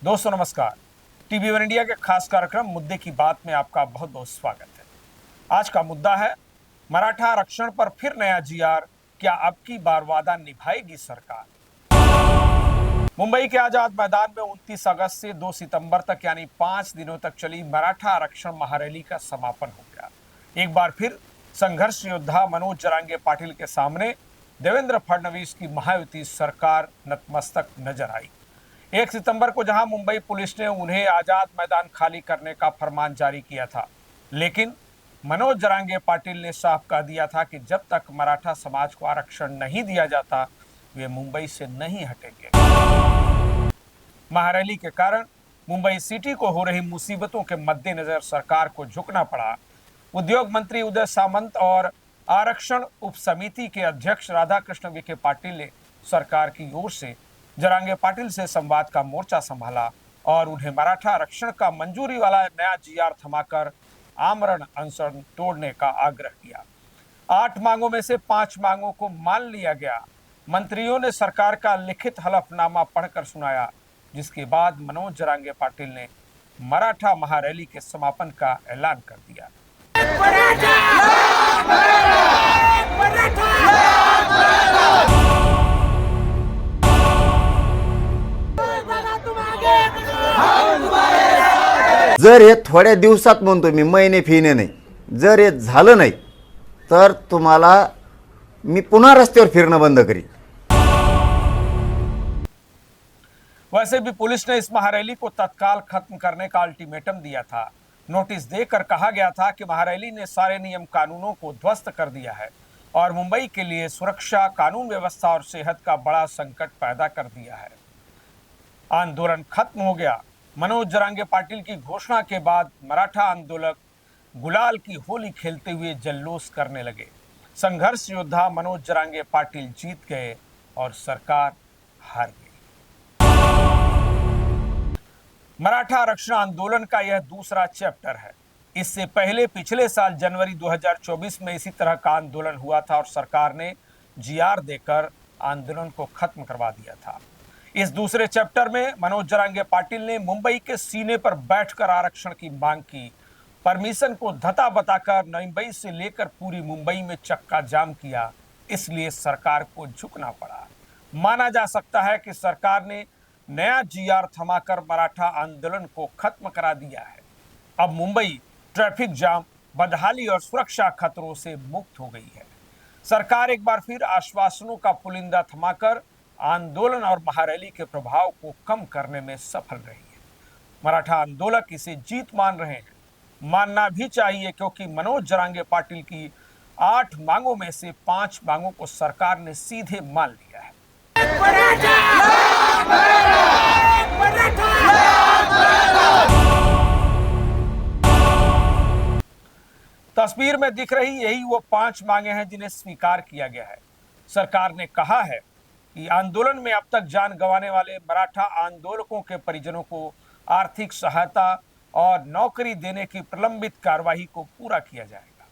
दोस्तों नमस्कार। TV one India के खास कार्यक्रम मुद्दे की बात में आपका बहुत बहुत स्वागत है। आज का मुद्दा है मराठा आरक्षण पर फिर नया जीआर, क्या अब की बार वादा निभाएगी सरकार। मुंबई के आजाद मैदान में 29 अगस्त से 2 सितंबर तक यानी 5 दिनों तक चली मराठा आरक्षण महारैली का समापन हो गया। एक बार फिर संघर्ष योद्धा मनोज जरांगे पाटिल के सामने देवेंद्र फडणवीस की महायुति सरकार नतमस्तक नजर आई। 1 सितंबर को जहां मुंबई पुलिस ने उन्हें आजाद मैदान खाली करने का फरमान जारी किया था, लेकिन मनोज जरांगे पाटिल ने साफ कह दिया था कि जब तक मराठा समाज को आरक्षण नहीं दिया जाता वे मुंबई से नहीं हटेंगे। महारैली के कारण मुंबई सिटी को हो रही मुसीबतों के मद्देनजर सरकार को झुकना पड़ा। उद्योग मंत्री उदय सामंत और आरक्षण उप समिति के अध्यक्ष राधाकृष्ण विखे पाटिल ने सरकार की ओर से जरांगे पाटिल से संवाद का मोर्चा संभाला और उन्हें मराठा आरक्षण का मंजूरी वाला नया जीआर थमाकर आमरण अनशन तोड़ने का आग्रह किया। 8 मांगों में से 5 मांगों को मान लिया गया। मंत्रियों ने सरकार का लिखित हलफनामा पढ़कर सुनाया, जिसके बाद मनोज जरांगे पाटिल ने मराठा महारैली के समापन का ऐलान कर दिया। जर हे थोड्या दिवसात म्हणतो मी, महिने फिने नाही, जर हे झालं नाही तर तुम्हाला मी पुन्हा रस्त्यावर फिरणं बंद करीन। वैसे भी पुलिस ने इस महारैली को तत्काल खत्म करने का अल्टीमेटम दिया था। नोटिस देकर कहा गया था कि महारैली ने सारे नियम कानूनों को ध्वस्त कर दिया है और मुंबई के लिए सुरक्षा, कानून व्यवस्था और सेहत का बड़ा संकट पैदा कर दिया है। आंदोलन खत्म हो गया। मनोज जरांगे पाटिल की घोषणा के बाद मराठा आंदोलक गुलाल की होली खेलते हुए जल्लोष करने लगे। संघर्ष योद्धा मनोज जरांगे पाटिल जीत गए और सरकार हार गई। मराठा आरक्षण आंदोलन का यह दूसरा चैप्टर है। इससे पहले पिछले साल जनवरी 2024 में इसी तरह का आंदोलन हुआ था और सरकार ने जीआर देकर आंदोलन को खत्म करवा दिया था। इस दूसरे चैप्टर में मनोज जरांगे पाटिल ने मुंबई के सीने पर बैठकर आरक्षण की मांग की। परमिशन को धता बताकर मुंबई से लेकर पूरी मुंबई में चक्का जाम किया, इसलिए सरकार को झुकना पड़ा। माना जा सकता है कि सरकार ने नया जीआर थमाकर मराठा आंदोलन को खत्म करा दिया है। अब मुंबई ट्रैफिक जाम, बदहाली और सुरक्षा खतरों से मुक्त हो गई है। सरकार एक बार फिर आश्वासनों का पुलिंदा थमाकर आंदोलन और महारैली के प्रभाव को कम करने में सफल रही है। मराठा आंदोलक इसे जीत मान रहे हैं। मानना भी चाहिए, क्योंकि मनोज जरांगे पाटिल की 8 मांगों में से 5 मांगों को सरकार ने सीधे मान लिया है। तस्वीर में दिख रही यही वो 5 मांगे हैं जिन्हें स्वीकार किया गया है। सरकार ने कहा है कि आंदोलन में अब तक जान गंवाने वाले मराठा आंदोलकों के परिजनों को आर्थिक सहायता और नौकरी देने की प्रलंबित कार्रवाई को पूरा किया जाएगा।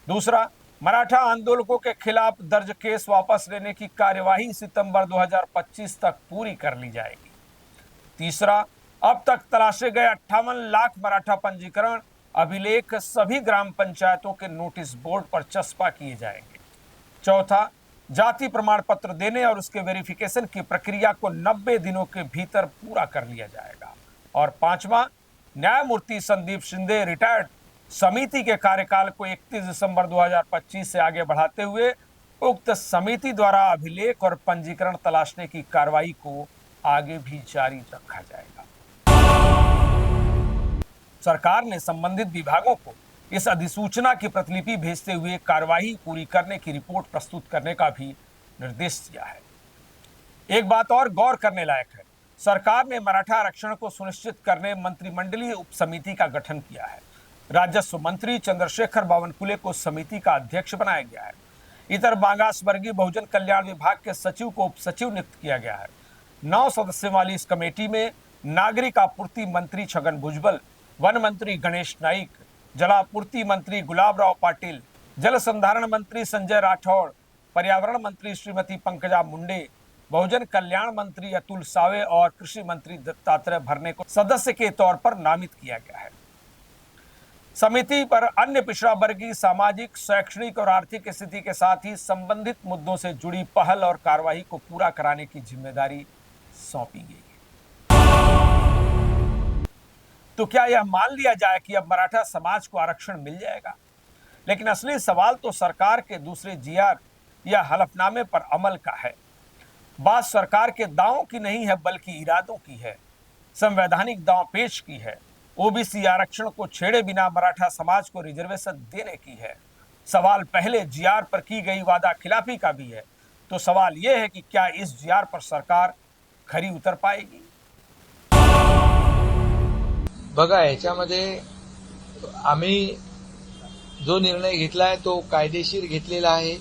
दूसरा, मराठा आंदोलकों के खिलाफ दर्ज केस वापस लेने की कार्यवाही सितंबर 2025 तक पूरी कर ली जाएगी। तीसरा, अब तक तलाशे गए 58 लाख मराठा पंजीकरण अभिलेख सभी ग्राम पंचायतों के नोटिस बोर्ड पर चस्पा किए जाएंगे। चौथा, जाति प्रमाण पत्र देने और उसके वेरिफिकेशन की प्रक्रिया को 90 दिनों के भीतर पूरा कर लिया जाएगा। और पांचवा, न्यायमूर्ति संदीप शिंदे रिटायर्ड समिति के कार्यकाल को 31 दिसंबर 2025 से आगे बढ़ाते हुए उक्त समिति द्वारा अभिलेख और पंजीकरण तलाशने की कार्रवाई को आगे भी जारी रखा जाएगा। सरकार ने संबंधित विभागों को इस अधिसूचना की प्रतिलिपि भेजते हुए कार्यवाही पूरी करने की रिपोर्ट प्रस्तुत करने का भी निर्देश दिया है। एक बात और गौर करने लायक है, सरकार ने मराठा आरक्षण को सुनिश्चित करने मंत्रिमंडलीय उप समिति का गठन किया है। राजस्व मंत्री चंद्रशेखर बावनकुले को समिति का अध्यक्ष बनाया गया है। इधर मागास वर्गीय बहुजन कल्याण विभाग के सचिव को उप सचिव नियुक्त किया गया है। 9 सदस्यों वाली इस कमेटी में नागरिक आपूर्ति मंत्री छगन भुजबल, वन मंत्री गणेश नाइक, जलापूर्ति मंत्री गुलाबराव पाटिल, जल संधारण मंत्री संजय राठौड़, पर्यावरण मंत्री श्रीमती पंकजा मुंडे, बहुजन कल्याण मंत्री अतुल सावे और कृषि मंत्री दत्तात्रेय भरने को सदस्य के तौर पर नामित किया गया है। समिति पर अन्य पिछड़ा वर्गीय, सामाजिक, शैक्षणिक और आर्थिक स्थिति के साथ ही संबंधित मुद्दों से जुड़ी पहल और कार्यवाही को पूरा कराने की जिम्मेदारी सौंपी गई है। तो क्या यह मान लिया जाए कि अब मराठा समाज को आरक्षण मिल जाएगा? लेकिन असली सवाल तो सरकार के दूसरे जीआर या हलफनामे पर अमल का है। बात सरकार के दावों की नहीं है बल्कि इरादों की है, संवैधानिक दांव पेश की है। ओबीसी आरक्षण को छेड़े बिना मराठा समाज को रिजर्वेशन देने की है। सवाल पहले जीआर पर की गई वादा खिलाफी का भी है। तो सवाल यह है कि क्या इस जीआर पर सरकार खरी उतर पाएगी? बघा, याच्यामध्ये आम्ही जो निर्णय घेतलाय तो कायदेशीर घेतलेला आहे.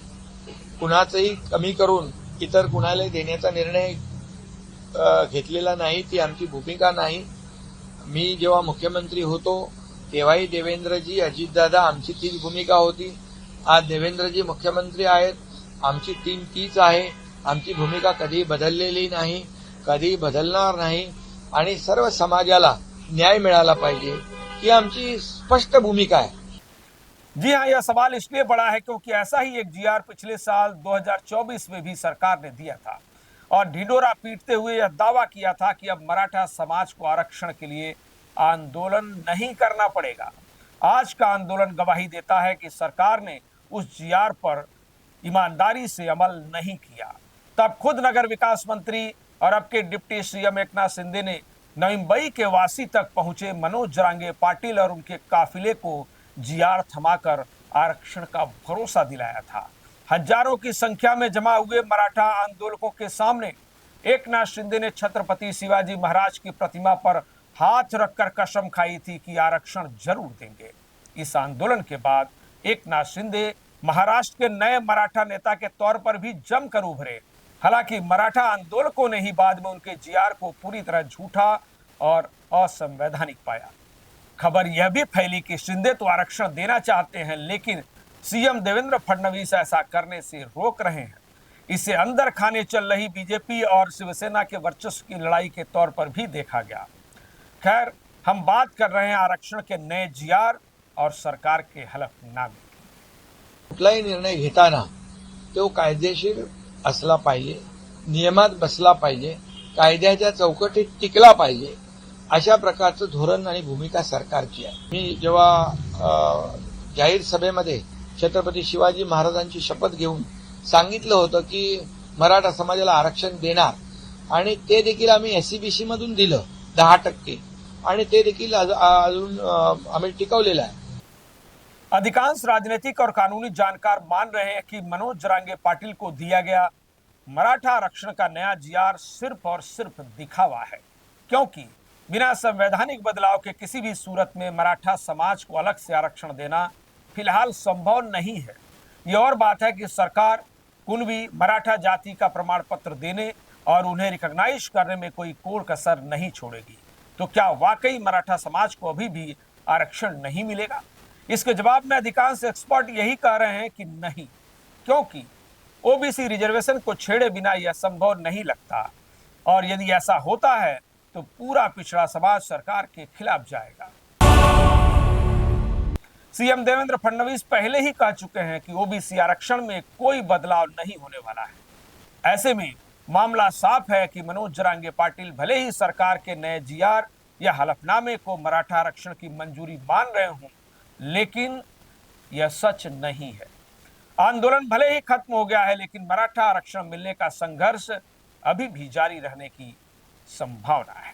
कुणाचंही कमी करून इतर कुणाला देण्याचा निर्णय घेतलेला नाही. ती आमची भूमिका नाही. मी जेव्हा मुख्यमंत्री होतो तेव्हाही देवेंद्रजी, अजितदादा आमची तीच भूमिका होती. आज देवेंद्रजी मुख्यमंत्री आहेत. आमची टीम तीच आहे. आमची भूमिका कधी बदललेली नाही, कधी बदलणार नाही. आणि सर्व समाजाला न्याय मिळाला पाहिजे ही आमची स्पष्ट भूमिका है। जी हां, यह सवाल इसलिए बड़ा है क्योंकि ऐसा ही एक जीआर पिछले साल 2024 में भी सरकार ने दिया था और ढिंढोरा पीटते हुए यह दावा किया था कि अब मराठा समाज को आरक्षण के लिए आंदोलन नहीं करना पड़ेगा। आज का आंदोलन गवाही देता है कि सरकार ने उस जीआर पर ईमानदारी से अमल नहीं किया। तब खुद नगर विकास मंत्री और अब के डिप्टी सीएम एकनाथ शिंदे ने नवी मुंबई के वासी तक पहुंचे मनोज जरांगे पाटिल और उनके काफिले को जीआर थमाकर आरक्षण का भरोसा दिलाया था। हजारों की संख्या में जमा हुए मराठा आंदोलकों के सामने एकनाथ शिंदे ने छत्रपति शिवाजी महाराज की प्रतिमा पर हाथ रखकर कसम खाई थी कि आरक्षण जरूर देंगे। इस आंदोलन के बाद एकनाथ शिंदे महाराष्ट्र के नए मराठा नेता के तौर पर भी जमकर उभरे। हालांकि मराठा आंदोलकों ने ही बाद में उनके जीआर को पूरी तरह झूठा और असंवैधानिक पाया। खबर यह भी फैली कि शिंदे तो आरक्षण देना चाहते हैं, लेकिन सीएम देवेंद्र फडणवीस ऐसा करने से रोक रहे हैं। इसे अंदर खाने चल रही बीजेपी और शिवसेना के वर्चस्व की लड़ाई के तौर पर भी देखा गया। खैर, हम बात कर रहे हैं आरक्षण के नए जीआर और सरकार के हलफनामे। कुठलाही निर्णय घेताना तो कायदेशीर असला पाहिजे, नियमात बसला पाहिजे, कायद्याच्या चौकटीत टिकला पाहिजे, अशा प्रकारचं धोरण आणि भूमिका सरकारची आहे। मी जेव्हा जाहीर सभेमध्ये छत्रपती शिवाजी महाराजांची शपथ घेऊन सांगितलं होतं की मराठा समाजाला आरक्षण देणार आणि ते देखील आम्ही एससीबीसी मधून दिलं 10% आणि ते देखील अजून आम्ही टिकवलेलं आहे। अधिकांश राजनीतिक और कानूनी जानकार मान रहे हैं कि मनोज जरांगे पाटिल को दिया गया मराठा आरक्षण का नया जीआर सिर्फ और सिर्फ दिखावा है, क्योंकि बिना संवैधानिक बदलाव के किसी भी सूरत में मराठा समाज को अलग से आरक्षण देना फिलहाल संभव नहीं है। ये और बात है कि सरकार कुणबी मराठा जाति का प्रमाण पत्र देने और उन्हें रिकॉग्नाइज करने में कोई कोर कसर नहीं छोड़ेगी। तो क्या वाकई मराठा समाज को अभी भी आरक्षण नहीं मिलेगा? इसके जवाब में अधिकांश एक्सपर्ट यही कह रहे हैं कि नहीं, क्योंकि ओबीसी रिजर्वेशन को छेड़े बिना यह संभव नहीं लगता और यदि ऐसा होता है तो पूरा पिछड़ा समाज सरकार के खिलाफ जाएगा। सीएम देवेंद्र फडणवीस पहले ही कह चुके हैं कि ओबीसी आरक्षण में कोई बदलाव नहीं होने वाला है। ऐसे में मामला साफ है कि मनोज जरांगे पाटिल भले ही सरकार के नए जीआर या हलफनामे को मराठा आरक्षण की मंजूरी मान रहे हों, लेकिन यह सच नहीं है। आंदोलन भले ही खत्म हो गया है, लेकिन मराठा आरक्षण मिलने का संघर्ष अभी भी जारी रहने की संभावना है।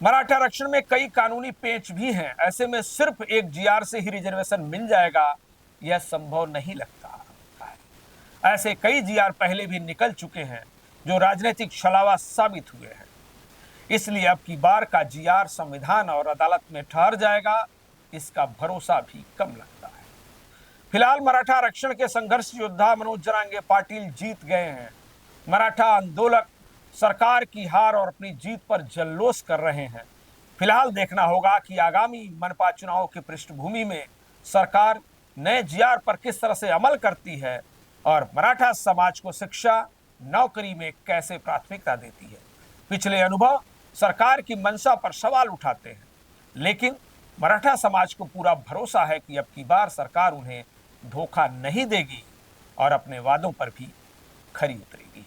मराठा आरक्षण में कई कानूनी पेच भी हैं। ऐसे में सिर्फ एक जीआर से ही रिजर्वेशन मिल जाएगा, यह संभव नहीं लगता है। ऐसे कई जीआर पहले भी निकल चुके हैं जो राजनीतिक छलावा साबित हुए हैं। इसलिए अब की बार का जीआर संविधान और अदालत में ठहर जाएगा, इसका भरोसा भी कम लगता है। फिलहाल मराठा आरक्षण के संघर्ष योद्धा मनोज जरांगे पाटिल जीत गए हैं। मराठा आंदोलक सरकार की हार और अपनी जीत पर जल्लोष कर रहे हैं। फिलहाल देखना होगा कि आगामी मनपा चुनाव की पृष्ठभूमि में सरकार नए जीआर पर किस तरह से अमल करती है और मराठा समाज को शिक्षा नौकरी में कैसे प्राथमिकता देती है। पिछले अनुभव सरकार की मंशा पर सवाल उठाते हैं, लेकिन मराठा समाज को पूरा भरोसा है कि अब की बार सरकार उन्हें धोखा नहीं देगी और अपने वादों पर भी खरी उतरेगी।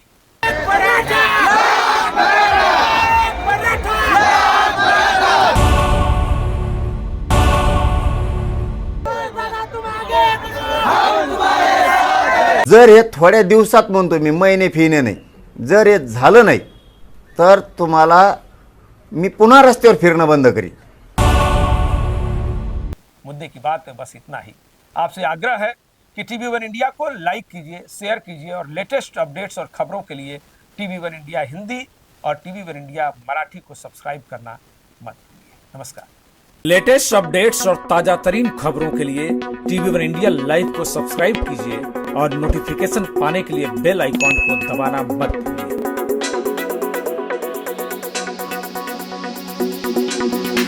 जर हे थोड्या दिवसात म्हणतो मी, महिने फिने नाही, जर हे झालं नाही तर तुम्हाला मी पुन्हा रस्त्यावर फिरणं बंद करीन। मुद्दे की बात है, बस इतना ही। आपसे आग्रह है कि टीवी1 इंडिया को लाइक कीजिए, शेयर कीजिए और लेटेस्ट अपडेट्स और खबरों के लिए टीवी1 इंडिया हिंदी और टीवी1 इंडिया मराठी को सब्सक्राइब करना मत भूलिए। नमस्कार। लेटेस्ट अपडेट्स और ताजा तरीन खबरों के लिए टीवी1 इंडिया लाइव को सब्सक्राइब कीजिए और नोटिफिकेशन पाने के लिए बेल आइकॉन को दबाना मत भूलिए।